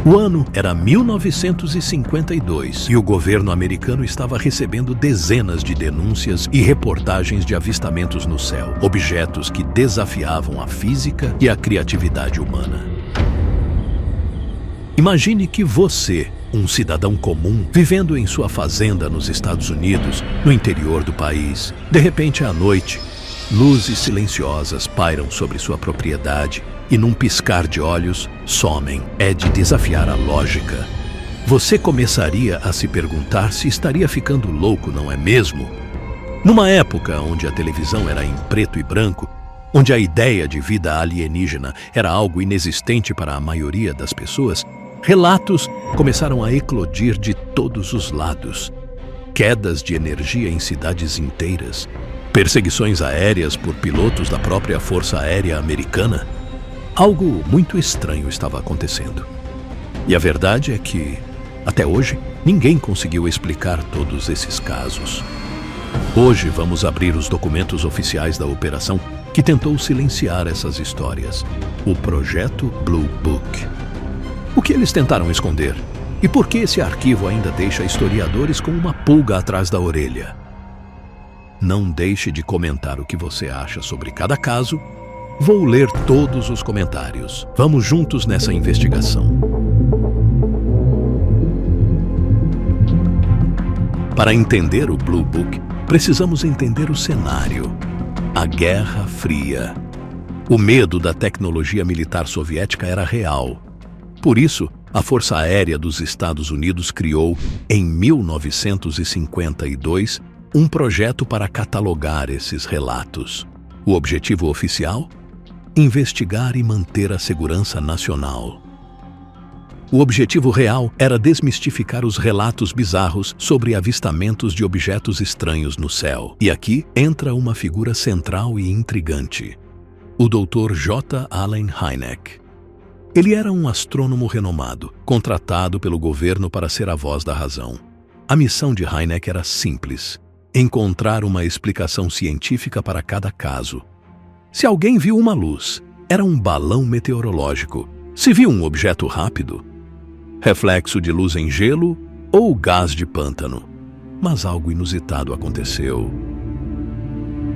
O ano era 1952 e o governo americano estava recebendo dezenas de denúncias e reportagens de avistamentos no céu, objetos que desafiavam a física e a criatividade humana. Imagine que você, um cidadão comum, vivendo em sua fazenda nos Estados Unidos, no interior do país, de repente à noite, luzes silenciosas pairam sobre sua propriedade e num piscar de olhos, somem. É de desafiar a lógica. Você começaria a se perguntar se estaria ficando louco, não é mesmo? Numa época onde a televisão era em preto e branco, onde a ideia de vida alienígena era algo inexistente para a maioria das pessoas, relatos começaram a eclodir de todos os lados. Quedas de energia em cidades inteiras, perseguições aéreas por pilotos da própria Força Aérea Americana. Algo muito estranho estava acontecendo. E a verdade é que, até hoje, ninguém conseguiu explicar todos esses casos. Hoje vamos abrir os documentos oficiais da operação que tentou silenciar essas histórias. O Projeto Blue Book. O que eles tentaram esconder? E por que esse arquivo ainda deixa historiadores com uma pulga atrás da orelha? Não deixe de comentar o que você acha sobre cada caso. Vou ler todos os comentários. Vamos juntos nessa investigação. Para entender o Blue Book, precisamos entender o cenário. A Guerra Fria. O medo da tecnologia militar soviética era real. Por isso, a Força Aérea dos Estados Unidos criou, em 1952, um projeto para catalogar esses relatos. O objetivo oficial? Investigar e manter a segurança nacional. O objetivo real era desmistificar os relatos bizarros sobre avistamentos de objetos estranhos no céu. E aqui entra uma figura central e intrigante: o Dr. J. Allen Hynek. Ele era um astrônomo renomado, contratado pelo governo para ser a voz da razão. A missão de Hynek era simples: encontrar uma explicação científica para cada caso. Se alguém viu uma luz, era um balão meteorológico. Se viu um objeto rápido, reflexo de luz em gelo ou gás de pântano. Mas algo inusitado aconteceu.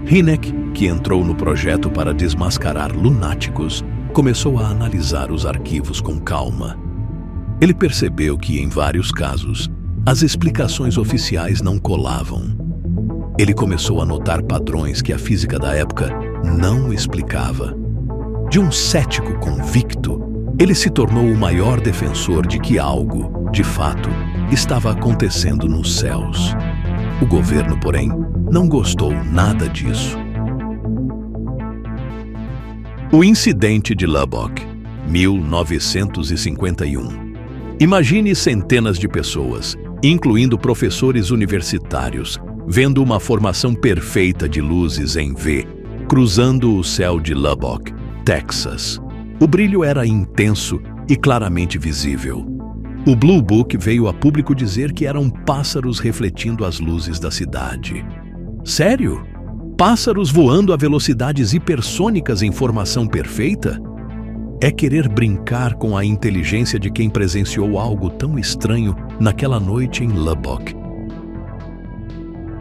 Hynek, que entrou no projeto para desmascarar lunáticos, começou a analisar os arquivos com calma. Ele percebeu que, em vários casos, as explicações oficiais não colavam. Ele começou a notar padrões que a física da época não explicava. De um cético convicto, ele se tornou o maior defensor de que algo, de fato, estava acontecendo nos céus. O governo, porém, não gostou nada disso. O incidente de Lubbock, 1951. Imagine centenas de pessoas, incluindo professores universitários, vendo uma formação perfeita de luzes em V, cruzando o céu de Lubbock, Texas. O brilho era intenso e claramente visível. O Blue Book veio a público dizer que eram pássaros refletindo as luzes da cidade. Sério? Pássaros voando a velocidades hipersônicas em formação perfeita? É querer brincar com a inteligência de quem presenciou algo tão estranho naquela noite em Lubbock.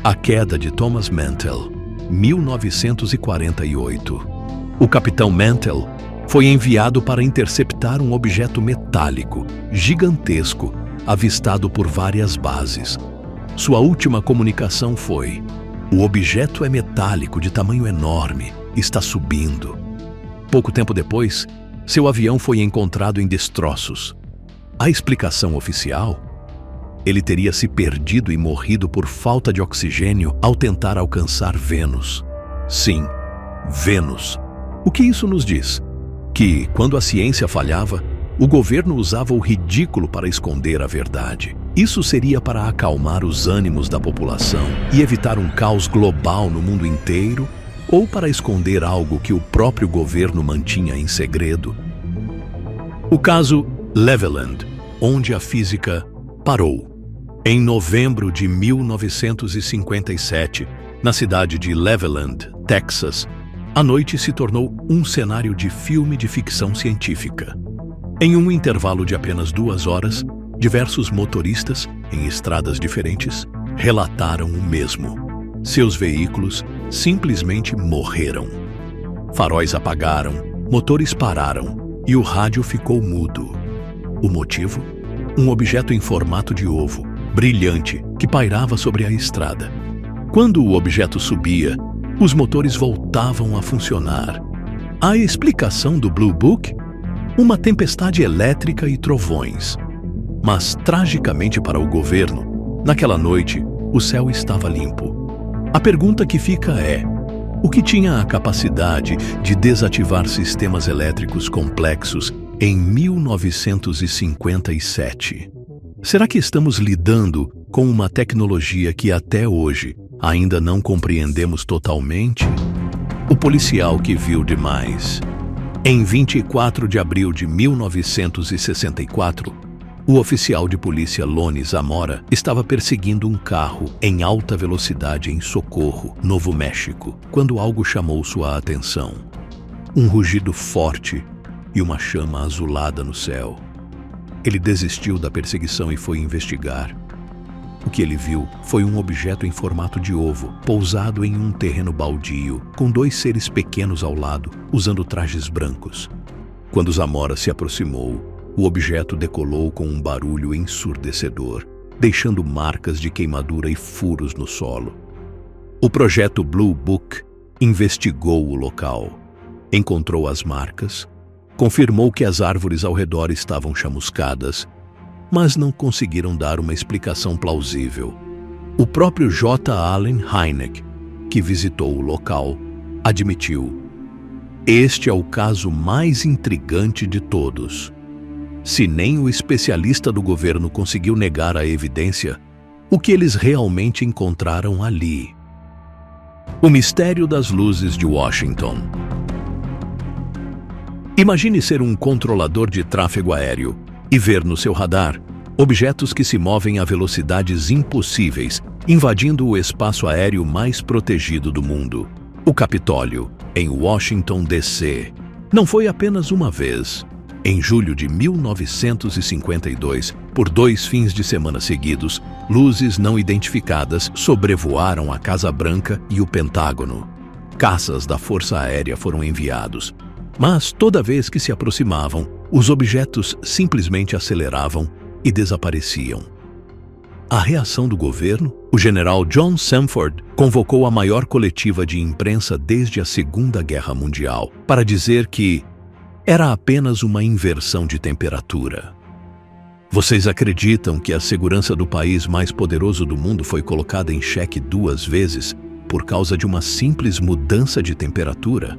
A queda de Thomas Mantell, 1948. O capitão Mantell foi enviado para interceptar um objeto metálico, gigantesco, avistado por várias bases. Sua última comunicação foi: o objeto é metálico de tamanho enorme, está subindo. Pouco tempo depois, seu avião foi encontrado em destroços. A explicação oficial? Ele teria se perdido e morrido por falta de oxigênio ao tentar alcançar Vênus. Sim, Vênus. O que isso nos diz? Que, quando a ciência falhava, o governo usava o ridículo para esconder a verdade. Isso seria para acalmar os ânimos da população e evitar um caos global no mundo inteiro, ou para esconder algo que o próprio governo mantinha em segredo? O caso Levelland, onde a física parou. Em novembro de 1957, na cidade de Levelland, Texas, a noite se tornou um cenário de filme de ficção científica. Em um intervalo de apenas 2 horas, diversos motoristas, em estradas diferentes, relataram o mesmo. Seus veículos simplesmente morreram. Faróis apagaram, motores pararam e o rádio ficou mudo. O motivo? Um objeto em formato de ovo, brilhante, que pairava sobre a estrada. Quando o objeto subia, os motores voltavam a funcionar. A explicação do Blue Book? Uma tempestade elétrica e trovões. Mas, tragicamente para o governo, naquela noite, o céu estava limpo. A pergunta que fica é: o que tinha a capacidade de desativar sistemas elétricos complexos em 1957? Será que estamos lidando com uma tecnologia que até hoje ainda não compreendemos totalmente? O policial que viu demais. Em 24 de abril de 1964, o oficial de polícia Lone Zamora estava perseguindo um carro em alta velocidade em Socorro, Novo México, quando algo chamou sua atenção. Um rugido forte e uma chama azulada no céu. Ele desistiu da perseguição e foi investigar. O que ele viu foi um objeto em formato de ovo, pousado em um terreno baldio, com 2 seres pequenos ao lado, usando trajes brancos. Quando Zamora se aproximou, o objeto decolou com um barulho ensurdecedor, deixando marcas de queimadura e furos no solo. O projeto Blue Book investigou o local, encontrou as marcas, confirmou que as árvores ao redor estavam chamuscadas, mas não conseguiram dar uma explicação plausível. O próprio J. Allen Hynek, que visitou o local, admitiu: este é o caso mais intrigante de todos. Se nem o especialista do governo conseguiu negar a evidência, o que eles realmente encontraram ali? O mistério das luzes de Washington. Imagine ser um controlador de tráfego aéreo e ver no seu radar objetos que se movem a velocidades impossíveis, invadindo o espaço aéreo mais protegido do mundo. O Capitólio, em Washington, D.C. Não foi apenas uma vez. Em julho de 1952, por 2 fins de semana seguidos, luzes não identificadas sobrevoaram a Casa Branca e o Pentágono. Caças da Força Aérea foram enviados, mas toda vez que se aproximavam, os objetos simplesmente aceleravam e desapareciam. A reação do governo? O general John Samford convocou a maior coletiva de imprensa desde a Segunda Guerra Mundial para dizer que era apenas uma inversão de temperatura. Vocês acreditam que a segurança do país mais poderoso do mundo foi colocada em xeque 2 vezes por causa de uma simples mudança de temperatura?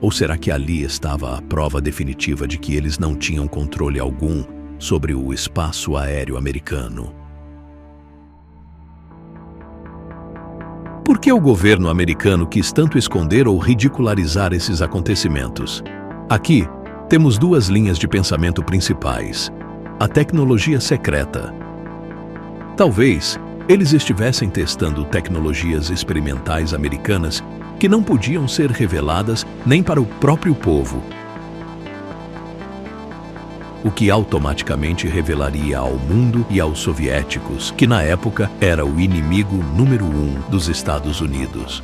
Ou será que ali estava a prova definitiva de que eles não tinham controle algum sobre o espaço aéreo americano? Por que o governo americano quis tanto esconder ou ridicularizar esses acontecimentos? Aqui, temos 2 linhas de pensamento principais. A tecnologia secreta. Talvez eles estivessem testando tecnologias experimentais americanas que não podiam ser reveladas nem para o próprio povo, o que automaticamente revelaria ao mundo e aos soviéticos que na época era o inimigo número 1 dos Estados Unidos.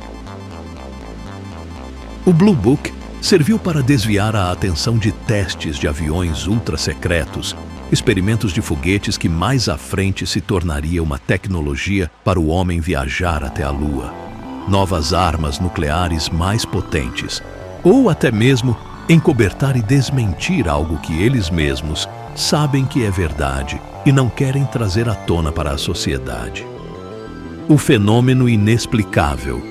O Blue Book serviu para desviar a atenção de testes de aviões ultra-secretos, experimentos de foguetes que mais à frente se tornaria uma tecnologia para o homem viajar até a Lua, novas armas nucleares mais potentes, ou até mesmo encobertar e desmentir algo que eles mesmos sabem que é verdade e não querem trazer à tona para a sociedade. O fenômeno inexplicável.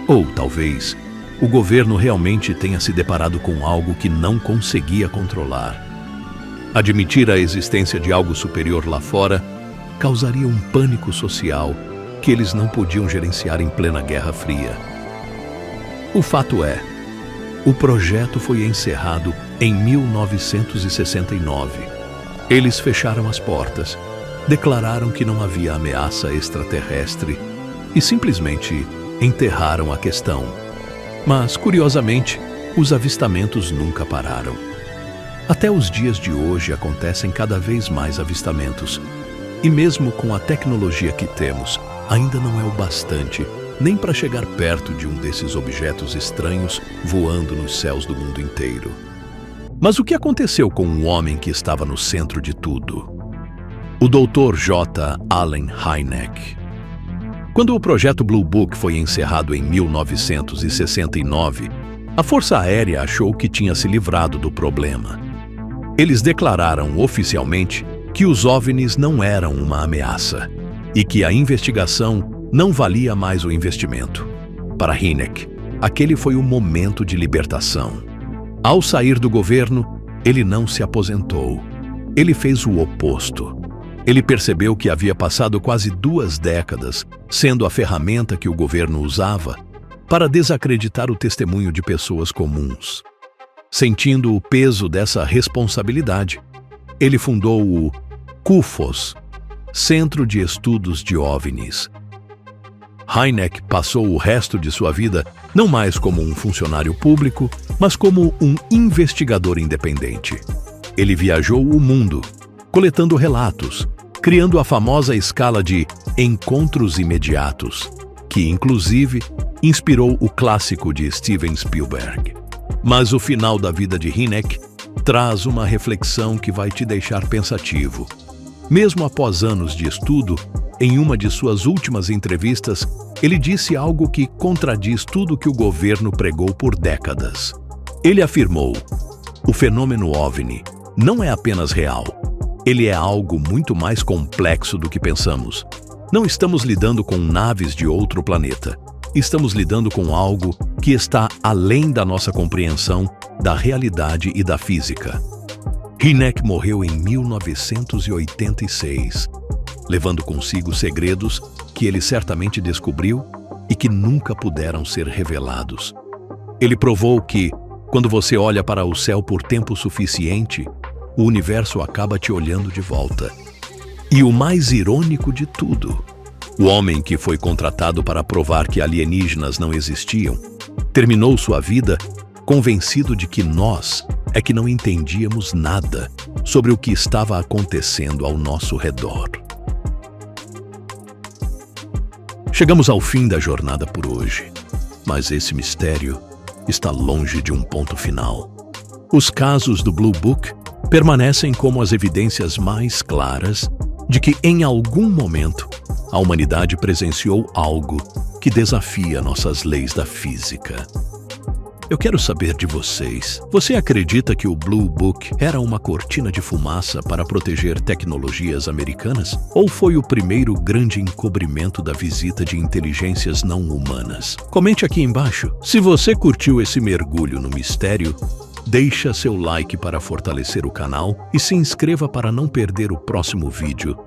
Ou talvez o governo realmente tenha se deparado com algo que não conseguia controlar. Admitir a existência de algo superior lá fora causaria um pânico social que eles não podiam gerenciar em plena Guerra Fria. O fato é, o projeto foi encerrado em 1969. Eles fecharam as portas, declararam que não havia ameaça extraterrestre e simplesmente enterraram a questão. Mas, curiosamente, os avistamentos nunca pararam. Até os dias de hoje acontecem cada vez mais avistamentos. E mesmo com a tecnologia que temos, ainda não é o bastante nem para chegar perto de um desses objetos estranhos voando nos céus do mundo inteiro. Mas o que aconteceu com o homem que estava no centro de tudo? O Dr. J. Allen Hynek. Quando o projeto Blue Book foi encerrado em 1969, a Força Aérea achou que tinha se livrado do problema. Eles declararam oficialmente que os OVNIs não eram uma ameaça e que a investigação não valia mais o investimento. Para Hynek, aquele foi o momento de libertação. Ao sair do governo, ele não se aposentou. Ele fez o oposto. Ele percebeu que havia passado quase 2 décadas sendo a ferramenta que o governo usava para desacreditar o testemunho de pessoas comuns. Sentindo o peso dessa responsabilidade, ele fundou o CUFOS, Centro de Estudos de OVNIs. Hynek passou o resto de sua vida não mais como um funcionário público, mas como um investigador independente. Ele viajou o mundo, coletando relatos, criando a famosa escala de encontros imediatos, que, inclusive, inspirou o clássico de Steven Spielberg. Mas o final da vida de Hynek traz uma reflexão que vai te deixar pensativo. Mesmo após anos de estudo, em uma de suas últimas entrevistas, ele disse algo que contradiz tudo que o governo pregou por décadas. Ele afirmou: o fenômeno OVNI não é apenas real. Ele é algo muito mais complexo do que pensamos. Não estamos lidando com naves de outro planeta. Estamos lidando com algo que está além da nossa compreensão da realidade e da física. Hynek morreu em 1986, levando consigo segredos que ele certamente descobriu e que nunca puderam ser revelados. Ele provou que, quando você olha para o céu por tempo suficiente, o universo acaba te olhando de volta. E o mais irônico de tudo, o homem que foi contratado para provar que alienígenas não existiam, terminou sua vida convencido de que nós é que não entendíamos nada sobre o que estava acontecendo ao nosso redor. Chegamos ao fim da jornada por hoje, mas esse mistério está longe de um ponto final. Os casos do Blue Book permanecem como as evidências mais claras de que, em algum momento, a humanidade presenciou algo que desafia nossas leis da física. Eu quero saber de vocês. Você acredita que o Blue Book era uma cortina de fumaça para proteger tecnologias americanas? Ou foi o primeiro grande encobrimento da visita de inteligências não humanas? Comente aqui embaixo. Se você curtiu esse mergulho no mistério, deixa seu like para fortalecer o canal e se inscreva para não perder o próximo vídeo,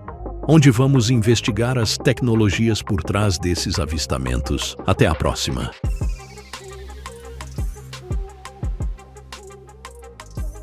onde vamos investigar as tecnologias por trás desses avistamentos. Até a próxima!